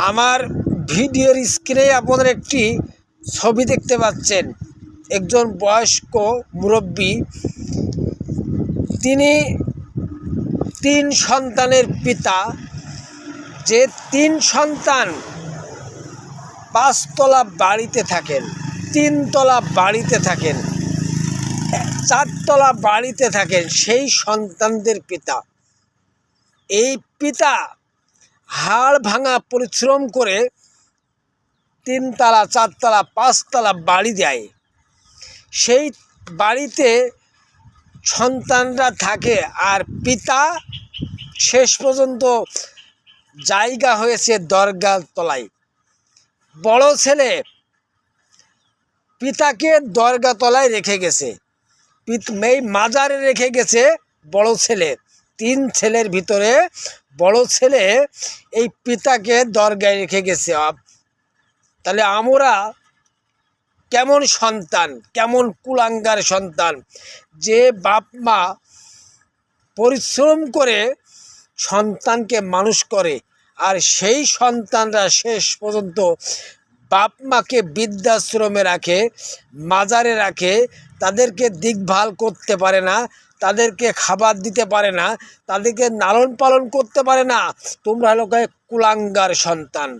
আমার ভিডিওর স্ক্রিনে আপনারা একটি ছবি দেখতে পাচ্ছেন। একজন বয়স্ক মুরব্বী, তিনি 3 সন্তানের পিতা। যে 3 সন্তান 5 তলা বাড়িতে থাকেন, 3 তলা বাড়িতে থাকেন, 4 তলা বাড়িতে থাকেন, সেই সন্তানদের পিতা। এই পিতা হাড় ভাঙা পরিশ্রম করে 3 তলা, 4 তলা, 5 তলা বাড়ি দেয়। সেই বাড়িতে সন্তানরা থাকে, আর পিতা শেষ পর্যন্ত জায়গা হয়েছে দরগার তলায়। বড় ছেলে পিতাকে দরগা তলায় রেখে গেছে, এই মাজারে রেখে গেছে বড় ছেলে। 3 ছেলের ভিতরে বড় ছেলে এই পিতাকে দরগায় রেখে গেছে। তাহলে আমরা কেমন সন্তান, কেমন কুলাঙ্গার সন্তান, যে বাপ মা পরিশ্রম করে সন্তানকে মানুষ করে, আর সেই সন্তানরা শেষ পর্যন্ত বাপ মাকে বৃদ্ধাশ্রমে রাখে, মাজারে রাখে, তাদেরকে দেখভাল করতে পারে না, তাদেরকে খাবার দিতে পারে না, তাদেরকে লালন পালন করতে পারে না। তোমরা লোকে কুলাঙ্গার সন্তান।